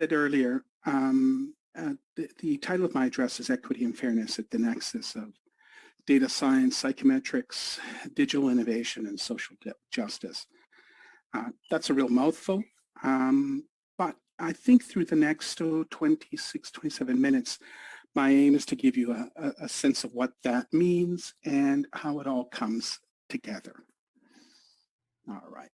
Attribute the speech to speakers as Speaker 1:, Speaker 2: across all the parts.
Speaker 1: said earlier, the title of my address is Equity and Fairness at the Nexus of Data Science, Psychometrics, Digital Innovation, and Social Justice. That's a real mouthful, but I think through the next 26, 27 minutes, my aim is to give you a sense of what that means and how it all comes together. All right.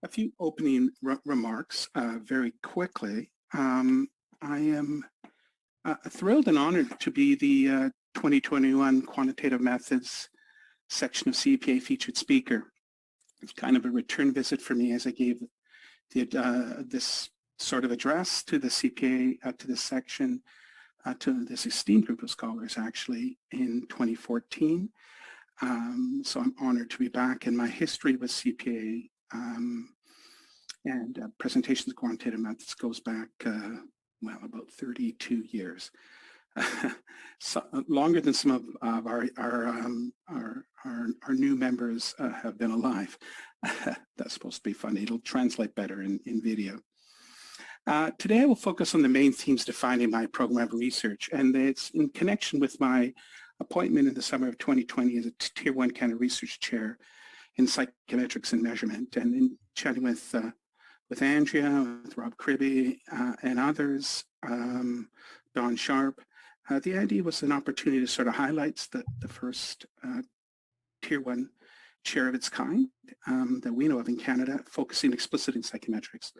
Speaker 1: A few opening remarks very quickly. I am thrilled and honored to be the 2021 Quantitative Methods section of CEPA featured speaker. It's kind of a return visit for me as I gave this sort of address to the CPA, to this section, to this esteemed group of scholars actually in 2014. So I'm honored to be back, and my history with CPA and presentations of quantitative methods goes back, well, about 32 years. So, longer than some of our new members have been alive. That's supposed to be funny. It'll translate better in video. Today I will focus on the main themes defining my program of research, and it's in connection with my appointment in the summer of 2020 as a Tier 1 Canada Research Chair in Psychometrics and Measurement, and in chatting with Andrea, with Rob Kribbe, and others, Don Sharp. The idea was an opportunity to sort of highlight the first Tier 1 chair of its kind that we know of in Canada, focusing explicitly in psychometrics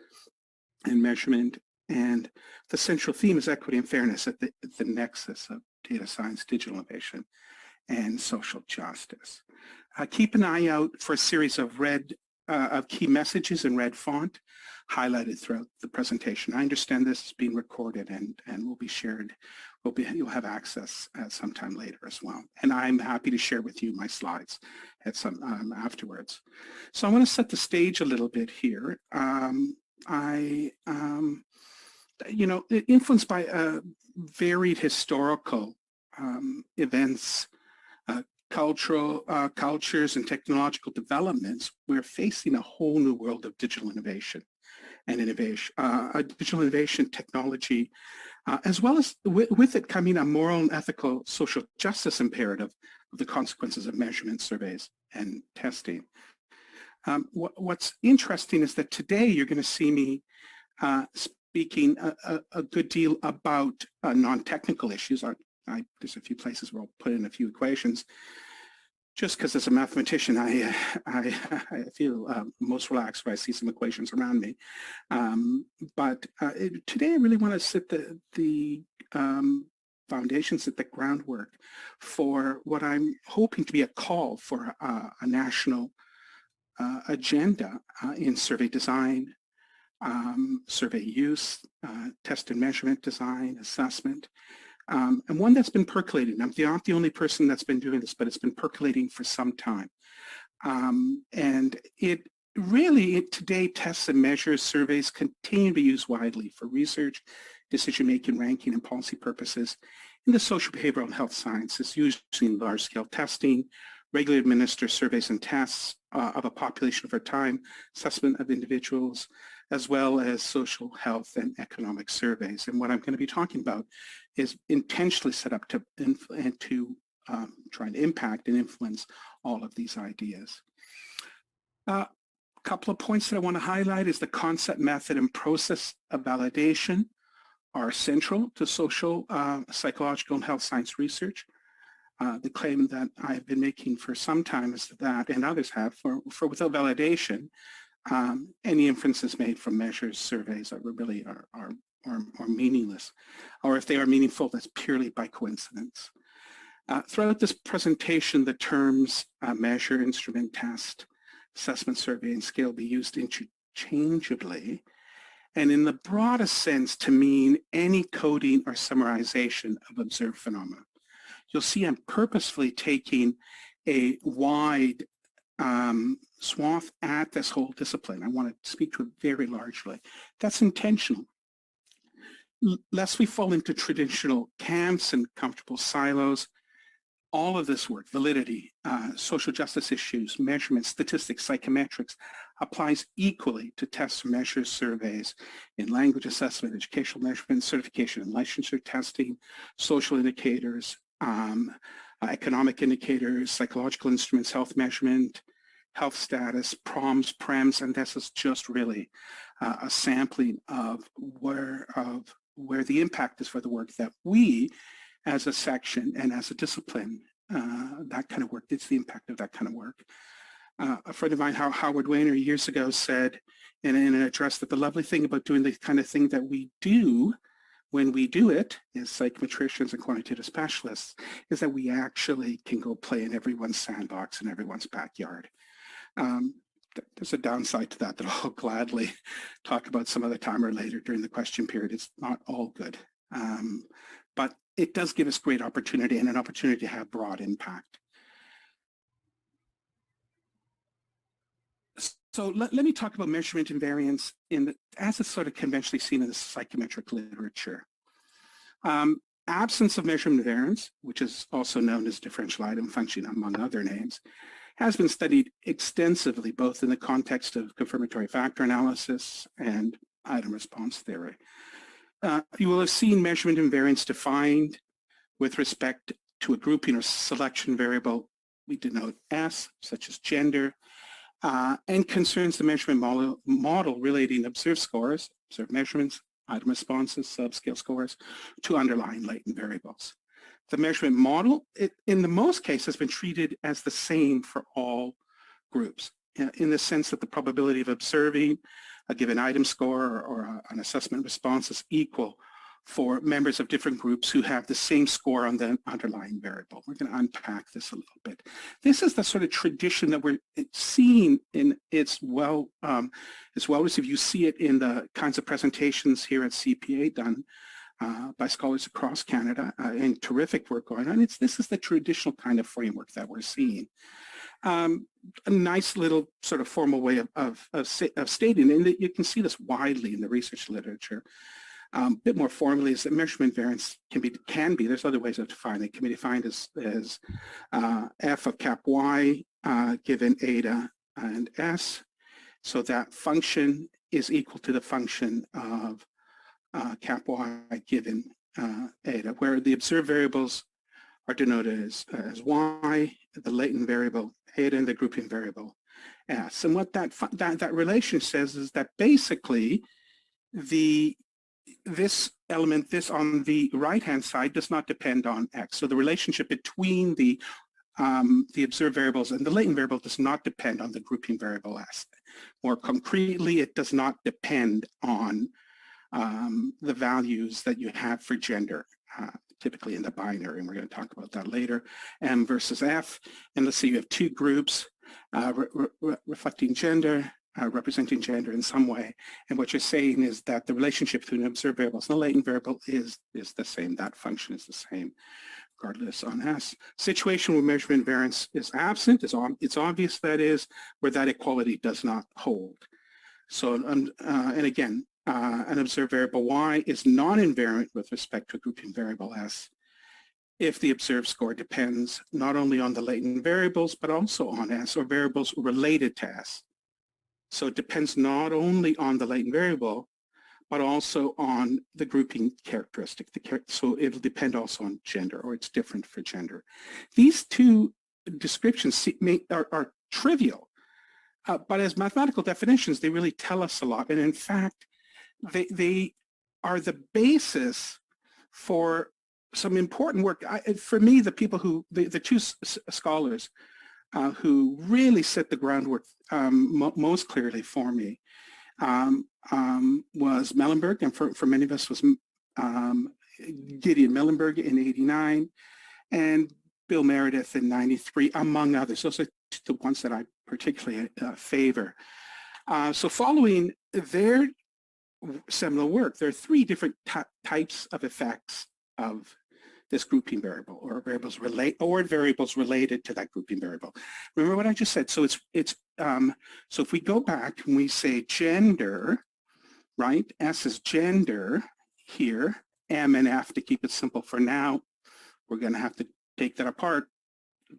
Speaker 1: and measurement. And the central theme is equity and fairness at the nexus of data science, digital innovation, and social justice. Keep an eye out for a series of key messages in red font highlighted throughout the presentation. I understand this is being recorded and will be shared. You'll have access sometime later as well. And I'm happy to share with you my slides at some afterwards. So I want to set the stage a little bit here. Influenced by varied historical events, cultures and technological developments, we're facing a whole new world of digital innovation and digital innovation technology, as well as with it coming a moral and ethical social justice imperative of the consequences of measurement, surveys, and testing. What's interesting is that today you're going to see me speaking a good deal about non-technical issues. There's a few places where I'll put in a few equations. Just because as a mathematician, I feel most relaxed when I see some equations around me. But today I really want to set the foundations, at the groundwork for what I'm hoping to be a call for a national agenda in survey design, survey use, test and measurement design, assessment, and one that's been percolating. I'm not the only person that's been doing this, but it's been percolating for some time. And it really, today, tests and measures, surveys continue to be used widely for research, decision-making, ranking, and policy purposes in the social, behavioral, and health sciences, using large-scale testing, regularly administer surveys and tests of a population over time, assessment of individuals, as well as social health and economic surveys. And what I'm going to be talking about is intentionally set up to try and impact and influence all of these ideas. A couple of points that I want to highlight is the concept, method, and process of validation are central to social, psychological, and health science research. The claim that I've been making for some time is that, and others have, for without validation, any inferences made from measures, surveys are meaningless, or if they are meaningful, that's purely by coincidence. Throughout this presentation, the terms measure, instrument, test, assessment, survey, and scale be used interchangeably, and in the broadest sense to mean any coding or summarization of observed phenomena. You'll see I'm purposefully taking a wide swath at this whole discipline. I want to speak to it very largely. That's intentional. Lest we fall into traditional camps and comfortable silos, all of this work, validity, social justice issues, measurement, statistics, psychometrics, applies equally to tests, measures, surveys in language assessment, educational measurement, certification and licensure testing, social indicators, economic indicators, psychological instruments, health measurement, health status, PROMs, PREMs, and this is just really a sampling of where the impact is for the work that we as a section and as a discipline, that kind of work, it's the impact of that kind of work. A friend of mine, Howard Weiner, years ago said in an address that the lovely thing about doing the kind of thing that we do when we do it as psychometricians and quantitative specialists is that we actually can go play in everyone's sandbox in everyone's backyard. There's a downside to that I'll gladly talk about some other time or later during the question period. It's not all good. But it does give us great opportunity and an opportunity to have broad impact. So let me talk about measurement and variance as it's sort of conventionally seen in the psychometric literature. Absence of measurement and variance, which is also known as differential item function among other names, has been studied extensively both in the context of confirmatory factor analysis and item response theory. You will have seen measurement and variance defined with respect to a grouping or selection variable. We denote S, such as gender, and concerns the measurement model relating observed scores, observed measurements, item responses, subscale scores, to underlying latent variables. The measurement model, in the most cases, has been treated as the same for all groups, in the sense that the probability of observing a given item score or an assessment response is equal for members of different groups who have the same score on the underlying variable. We're going to unpack this a little bit. This is the sort of tradition that we're seeing in its well received. You see it in the kinds of presentations here at CPA done by scholars across Canada, and terrific work going on. This is the traditional kind of framework that we're seeing. A nice little sort of formal way of stating, and you can see this widely in the research literature. A bit more formally is that measurement variance can be, there's other ways of defining it, can be defined as f of cap y given eta and s, so that function is equal to the function of cap y given eta, where the observed variables are denoted as y, the latent variable eta, and the grouping variable s. And what that relation says is that basically this element, this on the right-hand side, does not depend on x. So the relationship between the observed variables and the latent variable does not depend on the grouping variable s. More concretely, it does not depend on the values that you have for gender, typically in the binary, and we're going to talk about that later, M versus F. And let's say you have two groups reflecting gender, representing gender in some way, and what you're saying is that the relationship between observed variables and the latent variable is the same. That function is the same regardless on S. Situation where measurement variance is absent, it's obvious that is, where that equality does not hold. So, and again, an observed variable y is non-invariant with respect to a grouping variable S if the observed score depends not only on the latent variables, but also on S or variables related to S. So it depends not only on the latent variable, but also on the grouping characteristic. So it'll depend also on gender, or it's different for gender. These two descriptions are trivial, but as mathematical definitions, they really tell us a lot. And in fact, they are the basis for some important work. For me, the people who, the two scholars who really set the groundwork most clearly for me was Mellenberg, and for many of us was Gideon Mellenberg in '89 and Bill Meredith in '93, among others. Those are the ones that I particularly favor. So following their seminal work, there are three different types of effects of this grouping variable, or variables related to that grouping variable. Remember what I just said. So so if we go back and we say gender, right? S is gender here, M and F to keep it simple for now. We're going to have to take that apart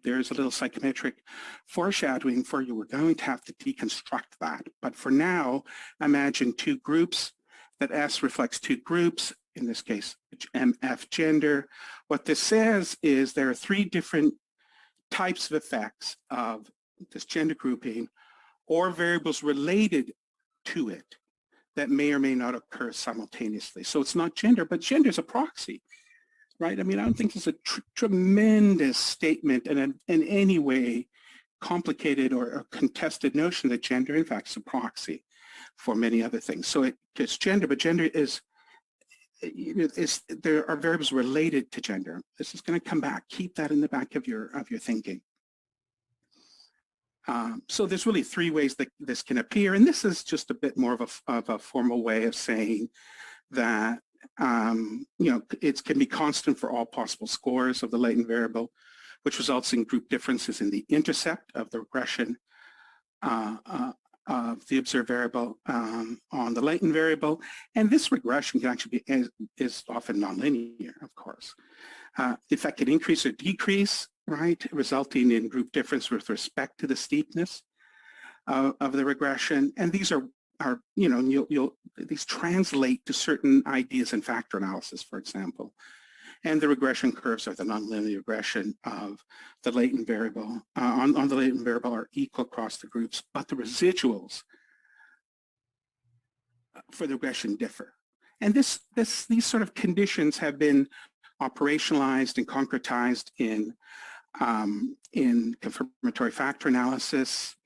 Speaker 1: there's a little psychometric foreshadowing for you. We're going to have to deconstruct that. But for now, imagine two groups, that S reflects two groups, in this case, MF gender. What this says is there are three different types of effects of this gender grouping or variables related to it that may or may not occur simultaneously. So it's not gender, but gender is a proxy, right? I mean, I don't think it's a tremendous statement and in any way complicated or contested notion that gender, in fact, is a proxy for many other things. So it's gender, but gender is, there are variables related to gender. This is going to come back. Keep that in the back of your thinking. So there's really three ways that this can appear, and this is just a bit more of a formal way of saying that it can be constant for all possible scores of the latent variable, which results in group differences in the intercept of the regression of the observed variable on the latent variable, and this regression can actually be is often nonlinear, of course. The effect can increase or decrease, right, resulting in group difference with respect to the steepness of the regression. And these are these translate to certain ideas in factor analysis, for example. And the regression curves are the nonlinear regression of the latent variable on the latent variable are equal across the groups, but the residuals for the regression differ. And these sort of conditions have been operationalized and concretized in confirmatory factor analysis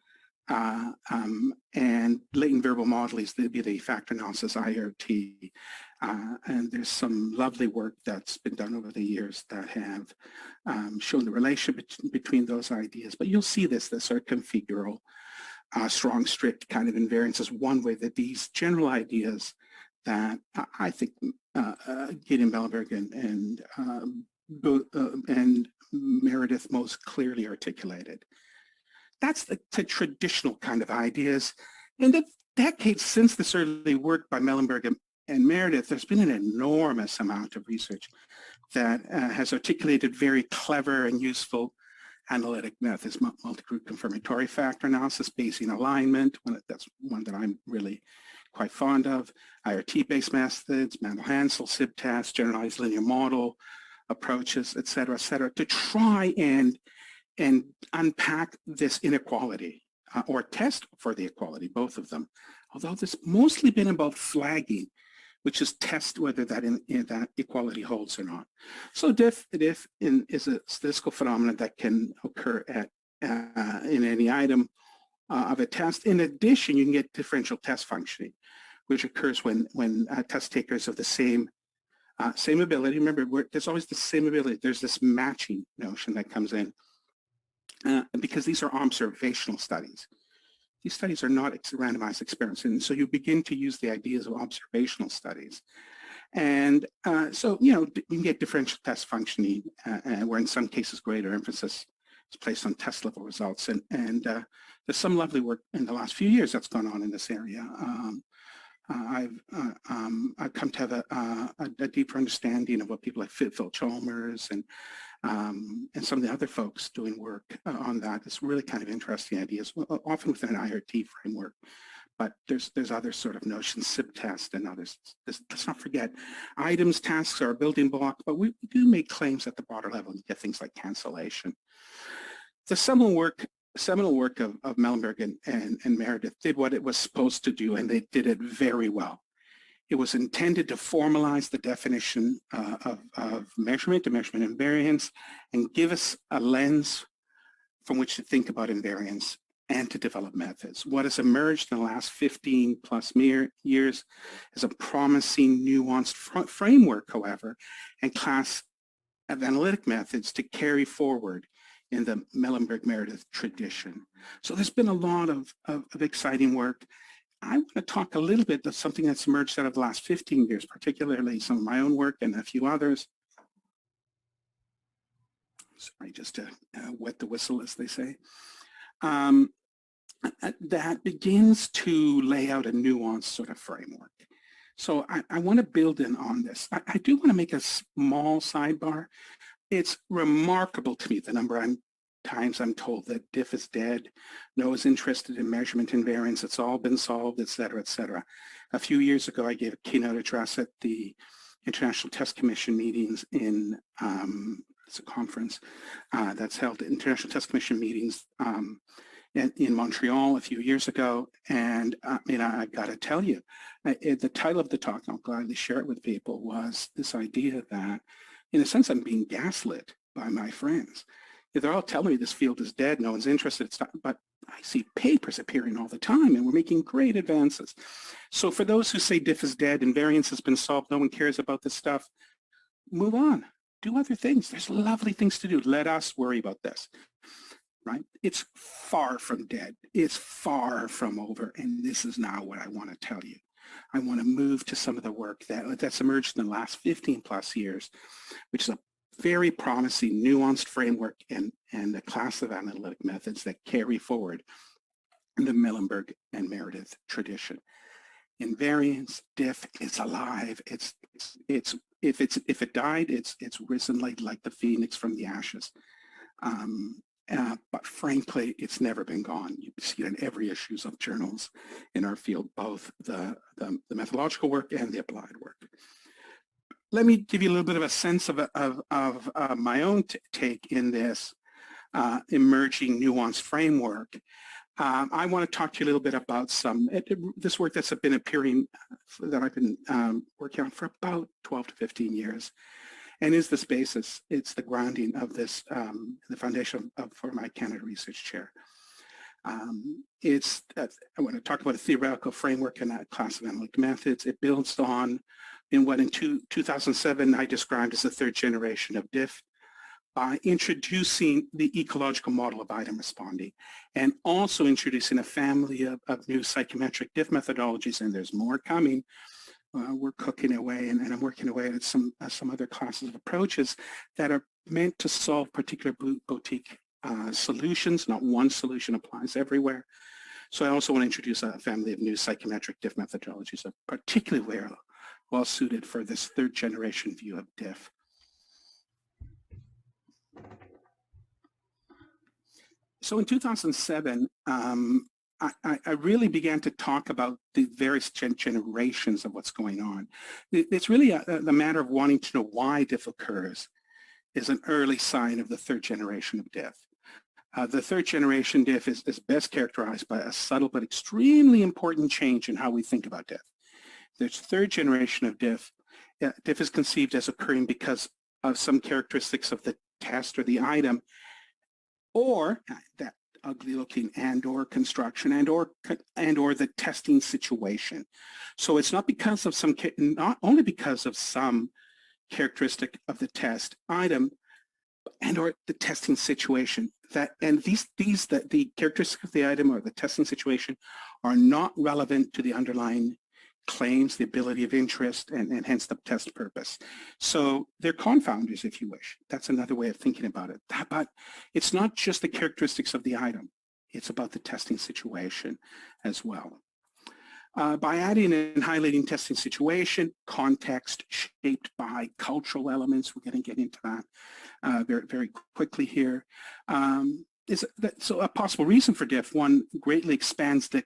Speaker 1: and latent variable model is the factor analysis IRT. And there's some lovely work that's been done over the years that have shown the relation between those ideas. But you'll see this sort of configural, strong, strict kind of invariance is one way that these general ideas that I think Gideon Mellenberg and Meredith most clearly articulated. That's the traditional kind of ideas. In the decades since this early work by Mellenberg and Meredith, there's been an enormous amount of research that has articulated very clever and useful analytic methods, multi-group confirmatory factor analysis, Bayesian alignment, that's one that I'm really quite fond of, IRT-based methods, Mandel-Hansel, SIB tests, generalized linear model approaches, et cetera, to try and unpack this inequality or test for the equality, both of them. Although this mostly been about flagging, which is test whether that equality holds or not. So Diff is a statistical phenomenon that can occur in any item of a test. In addition, you can get differential test functioning, which occurs when test takers of the same ability. Remember, there's always the same ability. There's this matching notion that comes in because these are observational studies. These studies are not randomized experiments, and so you begin to use the ideas of observational studies. And so, you can get differential test functioning, where in some cases greater emphasis is placed on test level results. And there's some lovely work in the last few years that's gone on in this area. I've come to have a deeper understanding of what people like Phil Chalmers and some of the other folks doing work on that. It's really kind of interesting ideas, often within an IRT framework. But there's other sort of notions, SIB test and others. Let's not forget, items, tasks are a building block, but we do make claims at the broader level. You get things like cancellation. The seminal work of Mellenberg and Meredith did what it was supposed to do, and they did it very well. It was intended to formalize the definition of measurement invariance and give us a lens from which to think about invariance and to develop methods. What has emerged in the last 15 plus years is a promising nuanced framework, however, and class of analytic methods to carry forward in the Mellenberg-Meredith tradition. So there's been a lot of exciting work. I want to talk a little bit of something that's emerged out of the last 15 years, particularly some of my own work and a few others. Sorry, just to wet the whistle, as they say. That begins to lay out a nuanced sort of framework. So I want to build in on this. I do want to make a small sidebar. It's remarkable to me, the number I'm times I'm told that Diff is dead, no one's interested in measurement invariance, it's all been solved, et cetera, et cetera. A few years ago, I gave a keynote address at the International Test Commission meetings in, it's a conference that's held at International Test Commission meetings in Montreal a few years ago. And I've got to tell you, the title of the talk, and I'll gladly share it with people, was this idea that, in a sense, I'm being gaslit by my friends. They're all telling me this field is dead, no one's interested, it's not, but I see papers appearing all the time and we're making great advances. So for those who say Diff is dead and variance has been solved, no one cares about this stuff, move on, do other things. There's lovely things to do. Let us worry about this, right? It's far from dead. It's far from over. And this is now what I want to tell you. I want to move to some of the work that's emerged in the last 15 plus years, which is a very promising, nuanced framework and a class of analytic methods that carry forward the Millenberg and Meredith tradition. Invariance, Diff, it's alive. If it died, it's risen like the phoenix from the ashes. But frankly, it's never been gone. You see it in every issues of journals in our field, both the methodological work and the applied work. Let me give you a little bit of a sense of my own take in this emerging nuanced framework. I want to talk to you a little bit about this work that's been appearing, that I've been working on for about 12 to 15 years, and is this basis. It's the grounding of this, the foundation for my Canada Research Chair. I want to talk about a theoretical framework and a class of analytic methods. It builds on in what in 2007 I described as the third generation of Diff, by introducing the ecological model of item responding, and also introducing a family of new psychometric Diff methodologies, and there's more coming. We're cooking away, and I'm working away at some other classes of approaches that are meant to solve particular boutique solutions. Not one solution applies everywhere. So I also want to introduce a family of new psychometric Diff methodologies that are particularly well suited for this third generation view of Diff. So in 2007, I really began to talk about the various generations of what's going on. It's really the matter of wanting to know why Diff occurs is an early sign of the third generation of Diff. The third generation Diff is best characterized by a subtle but extremely important change in how we think about Diff. The third generation of Diff, Diff is conceived as occurring because of some characteristics of the test or the item, or that ugly looking and/or construction and/or the testing situation. So it's not because of not only because of some characteristic of the test item and/or the testing situation, the characteristics of the item or the testing situation are not relevant to the underlying claims, the ability of interest, and hence the test purpose. So they're confounders, if you wish. That's another way of thinking about it. But it's not just the characteristics of the item. It's about the testing situation as well. By adding and highlighting testing situation, context shaped by cultural elements, we're going to get into that very, very quickly here. So a possible reason for Diff, one, greatly expands the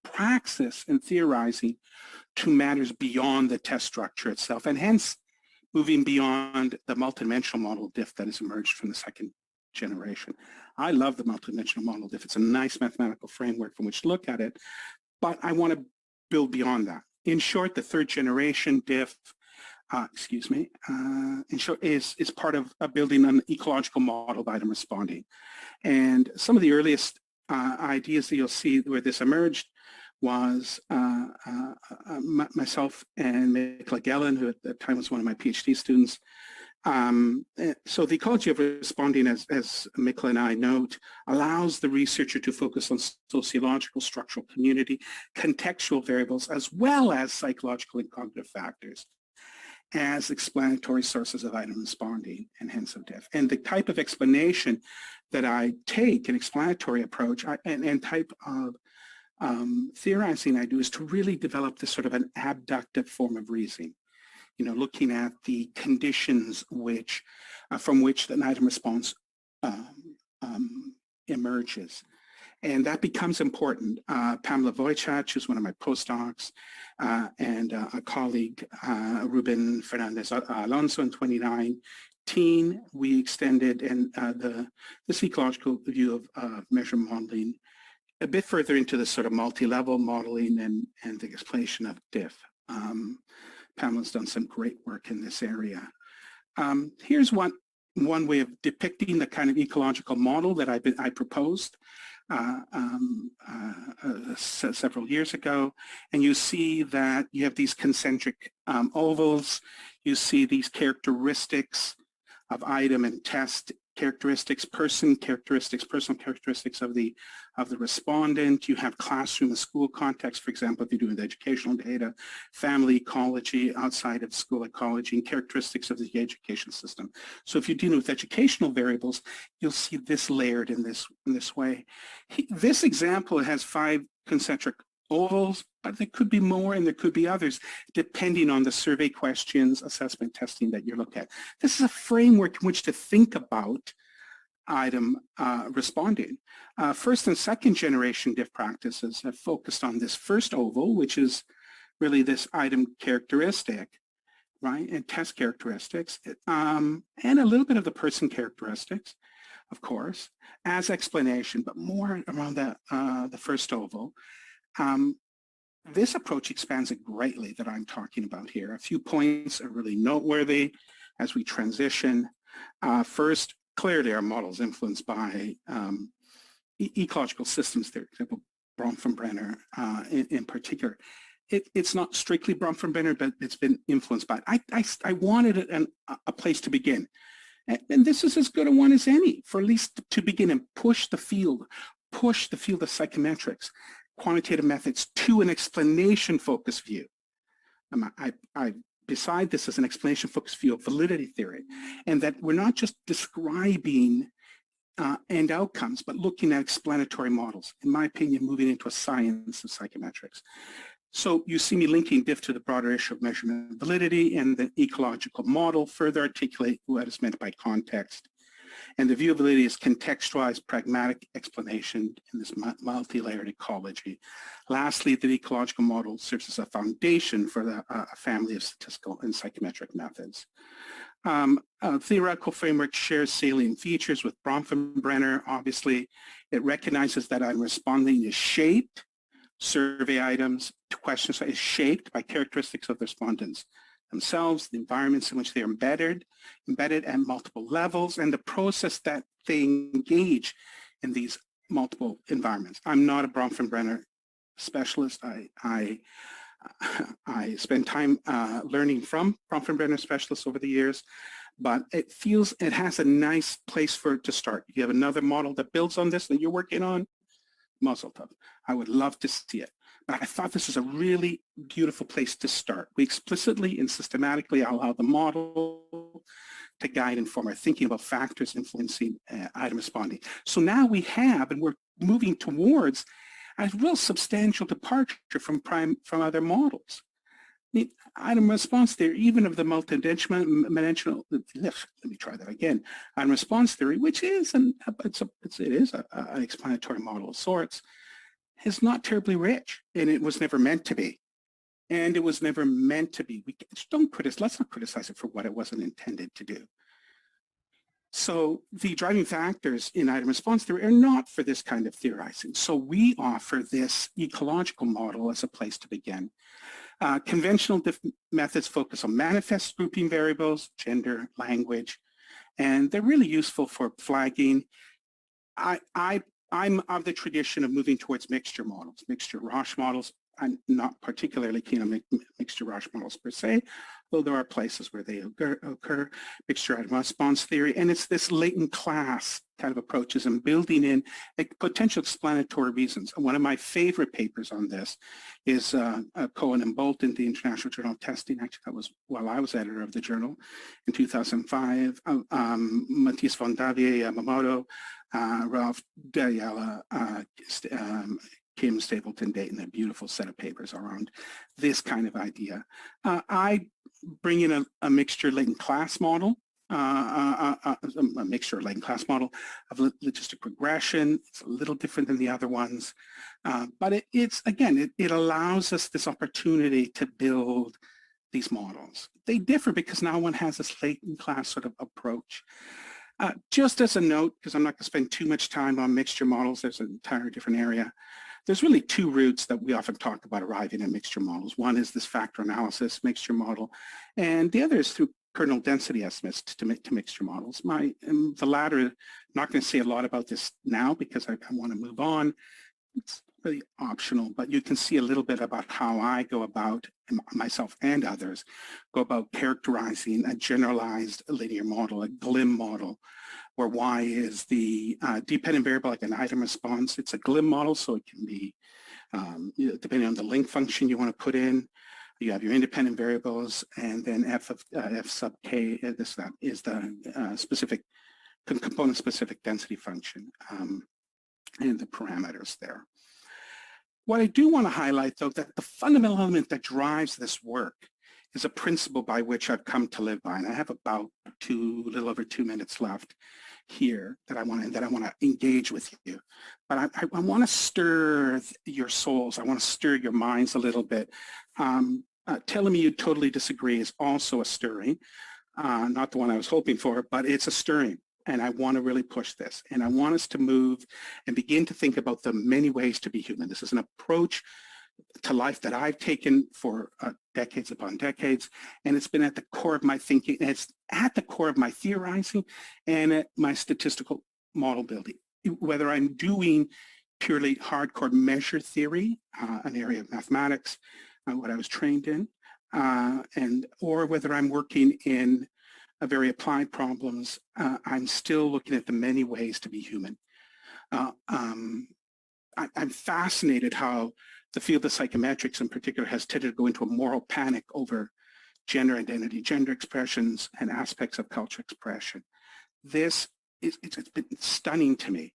Speaker 1: praxis and theorizing to matters beyond the test structure itself, and hence moving beyond the multidimensional model of Diff that has emerged from the second generation. I love the multidimensional model of Diff. It's a nice mathematical framework from which to look at it, but I want to build beyond that. In short, the third generation Diff, in short, is part of building an ecological model of item responding. And some of the earliest ideas that you'll see where this emerged was myself and Mikla Gellin, who at the time was one of my PhD students. So the ecology of responding, as Mikla and I note, allows the researcher to focus on sociological, structural, community, contextual variables, as well as psychological and cognitive factors as explanatory sources of item responding and hence of Diff. And the type of explanation that I take, an explanatory approach, and type of theorizing I do, is to really develop this sort of an abductive form of reasoning. You know, looking at the conditions from which an item response emerges. And that becomes important. Pamela Wojcik, who's one of my postdocs, and a colleague, Ruben Fernandez Alonso in 2019, we extended this ecological view of measurement modeling a bit further into the sort of multi-level modeling and the explanation of Diff. Pamela's done some great work in this area. Here's one way of depicting the kind of ecological model that I proposed several years ago, and you see that you have these concentric ovals. You see these characteristics of item and test characteristics, personal characteristics of the respondent. You have classroom and school context, for example, if you're doing the educational data, family ecology, outside of school ecology, and characteristics of the education system. So if you're dealing with educational variables, you'll see this layered in this way. This example has 5 concentric ovals, but there could be more and there could be others, depending on the survey questions, assessment, testing that you look at. This is a framework in which to think about item responding. First and second generation Diff practices have focused on this first oval, which is really this item characteristic, right, and test characteristics, and a little bit of the person characteristics, of course, as explanation, but more around the first oval. This approach expands it greatly that I'm talking about here. A few points are really noteworthy as we transition. First, clearly our model is influenced by ecological systems theory, for example, Bronfenbrenner in particular. It's not strictly Bronfenbrenner, but it's been influenced by it. I wanted a place to begin. And this is as good a one as any, for at least to begin and push the field of psychometrics, quantitative methods, to an explanation-focused view. Beside this as an explanation-focused view of validity theory, and that we're not just describing end outcomes, but looking at explanatory models, in my opinion, moving into a science of psychometrics. So you see me linking Diff to the broader issue of measurement validity, and the ecological model further articulate what is meant by context. And the view of validity is contextualized, pragmatic explanation in this multi-layered ecology. Lastly, the ecological model serves as a foundation for a family of statistical and psychometric methods. A theoretical framework shares salient features with Bronfenbrenner. Obviously, it recognizes that item responding is shaped. Survey items to questions is shaped by characteristics of the respondents themselves, the environments in which they're embedded at multiple levels, and the process that they engage in these multiple environments. I'm not a Bronfenbrenner specialist. I spend time learning from Bronfenbrenner specialists over the years, but it has a nice place for it to start. You have another model that builds on this that you're working on, Mazel tov. I would love to see it. But I thought this was a really beautiful place to start. We explicitly and systematically allow the model to guide and inform our thinking about factors influencing item responding. So now we have, and we're moving towards a real substantial departure from other models. Item response theory, even of the multidimensional, let me try that again. Item response theory, which is an explanatory model of sorts, is not terribly rich, and it was never meant to be. And it was never meant to be. Let's not criticize it for what it wasn't intended to do. So the driving factors in item response theory are not for this kind of theorizing. So we offer this ecological model as a place to begin. Conventional methods focus on manifest grouping variables, gender, language, and they're really useful for flagging. I'm of the tradition of moving towards mixture models, mixture Roche models. I'm not particularly keen on mixture Roche models per se, though there are places where they occur, mixture item response theory, and it's this latent class kind of approaches and building in potential explanatory reasons. And one of my favorite papers on this is Cohen and Bolton, the International Journal of Testing. Actually, that was while I was editor of the journal in 2005. Matthias von Davier, Yamamoto, Ralph D'Ayala, Kim Stapleton Dayton, a beautiful set of papers around this kind of idea. I bring in a mixture latent class model a mixture latent class model of logistic regression. It's a little different than the other ones, but it allows us this opportunity to build these models. They differ because now one has this latent class sort of approach. Just as a note, because I'm not going to spend too much time on mixture models, there's an entire different area. There's really two routes that we often talk about arriving at mixture models. One is this factor analysis mixture model, and the other is through kernel density estimates to mixture models. The latter, I'm not going to say a lot about this now because I want to move on. It's really optional, but you can see a little bit about how I go about, myself and others, go about characterizing a generalized linear model, a GLIM model, where Y is the dependent variable like an item response. It's a GLIM model, so it can be, depending on the link function you want to put in, you have your independent variables, and then F sub K, that is the specific component-specific density function, and the parameters there. What I do want to highlight, though, that the fundamental element that drives this work is a principle by which I've come to live by, and I have about a little over 2 minutes left here that I want to engage with you. But I want to stir your souls. I want to stir your minds a little bit. Telling me you totally disagree is also a stirring, not the one I was hoping for, but it's a stirring. And I want to really push this. And I want us to move and begin to think about the many ways to be human. This is an approach to life that I've taken for decades upon decades. And it's been at the core of my thinking. And it's at the core of my theorizing and at my statistical model building. Whether I'm doing purely hardcore measure theory, an area of mathematics, what I was trained in, or whether I'm working in very applied problems, I'm still looking at the many ways to be human. I'm fascinated how the field of psychometrics in particular has tended to go into a moral panic over gender identity, gender expressions, and aspects of culture expression. It's been stunning to me.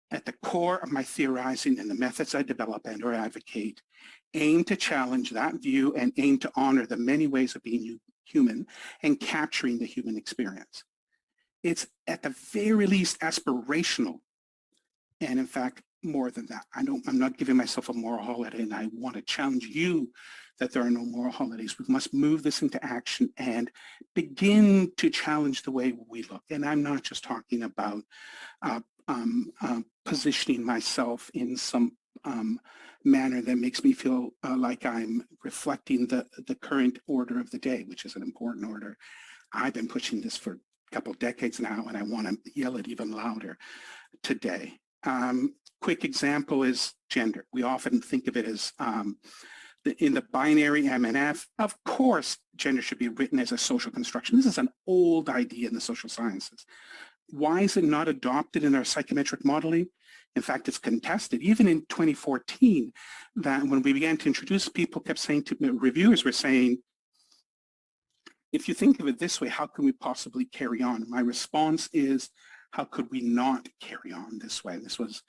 Speaker 1: At the core of my theorizing and the methods I develop and or advocate aim to challenge that view and aim to honor the many ways of being human and capturing the human experience. It's at the very least aspirational, and in fact, more than that. I'm not giving myself a moral holiday, and I want to challenge you that there are no moral holidays. We must move this into action and begin to challenge the way we look. And I'm not just talking about positioning myself in some manner that makes me feel like I'm reflecting the current order of the day, which is an important order. I've been pushing this for a couple of decades now, and I want to yell it even louder today. Quick example is gender. We often think of it as in the binary M and F. Of course, gender should be written as a social construction. This is an old idea in the social sciences. Why is it not adopted in our psychometric modeling? In fact, it's contested. Even in 2014, that when we began to introduce, people kept saying to reviewers were saying, if you think of it this way, how can we possibly carry on? My response is, how could we not carry on this way? This was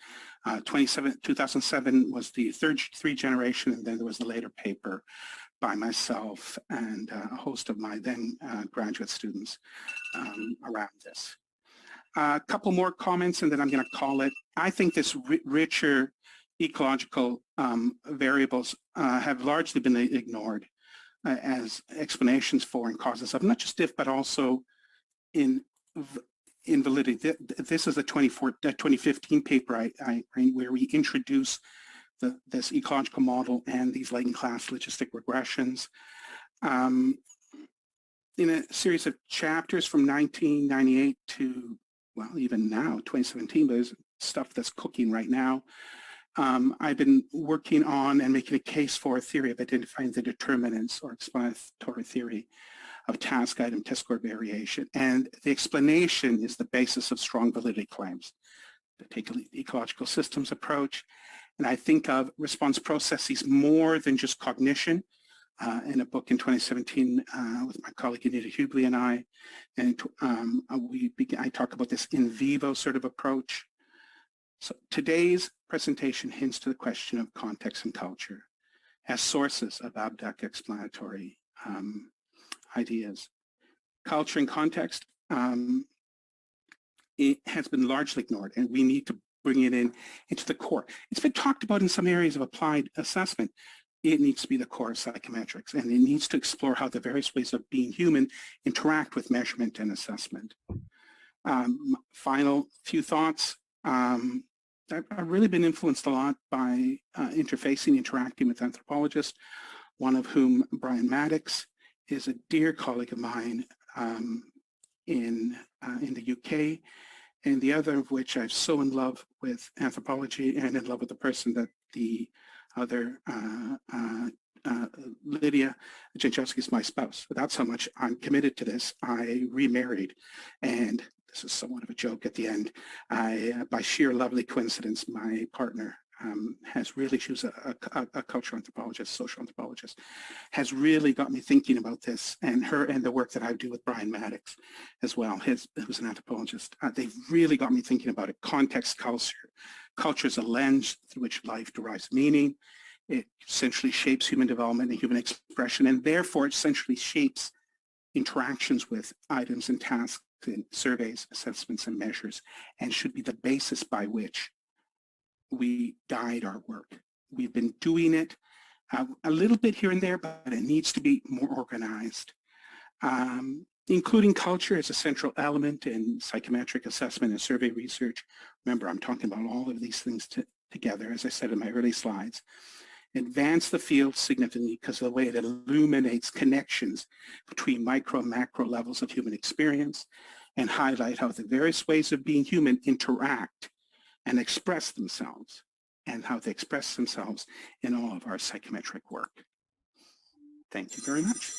Speaker 1: 2007 was the three generation, and then there was the later paper by myself and a host of my then graduate students around this. A couple more comments and then I'm going to call it. I think this richer ecological variables have largely been ignored as explanations for and causes of not just Diff, but also in validity. This is a 2015 paper where we introduce this ecological model and these latent class logistic regressions. In a series of chapters from 1998 to, well, even now, 2017, but there's stuff that's cooking right now. I've been working on and making a case for a theory of identifying the determinants or explanatory theory of task item test score variation. And the explanation is the basis of strong validity claims. I take the ecological systems approach, and I think of response processes more than just cognition. In a book in 2017 with my colleague Anita Hubley and I, and I talk about this in vivo sort of approach. So today's presentation hints to the question of context and culture as sources of abduct explanatory ideas. Culture and context it has been largely ignored, and we need to bring it into the core. It's been talked about in some areas of applied assessment. It needs to be the core of psychometrics, and it needs to explore how the various ways of being human interact with measurement and assessment. Final few thoughts. I've really been influenced a lot by interacting with anthropologists, one of whom, Brian Maddox, is a dear colleague of mine in the UK, and the other of which I'm so in love with anthropology and in love with the person that the other, Lydia Jankowski, is my spouse. That's how much I'm committed to this. I remarried, and this is somewhat of a joke at the end. By sheer lovely coincidence, my partner has really, she was a cultural anthropologist, social anthropologist, has really got me thinking about this, and her and the work that I do with Brian Maddox as well, who's an anthropologist. They've really got me thinking about it. Context culture is a lens through which life derives meaning. It essentially shapes human development and human expression, and therefore it essentially shapes interactions with items and tasks and surveys, assessments, and measures, and should be the basis by which we guide our work. We've been doing it a little bit here and there, but it needs to be more organized. Including culture as a central element in psychometric assessment and survey research. Remember, I'm talking about all of these things together, as I said in my early slides. Advance the field significantly because of the way it illuminates connections between micro and macro levels of human experience, and highlight how the various ways of being human interact and express themselves, and how they express themselves in all of our psychometric work. Thank you very much.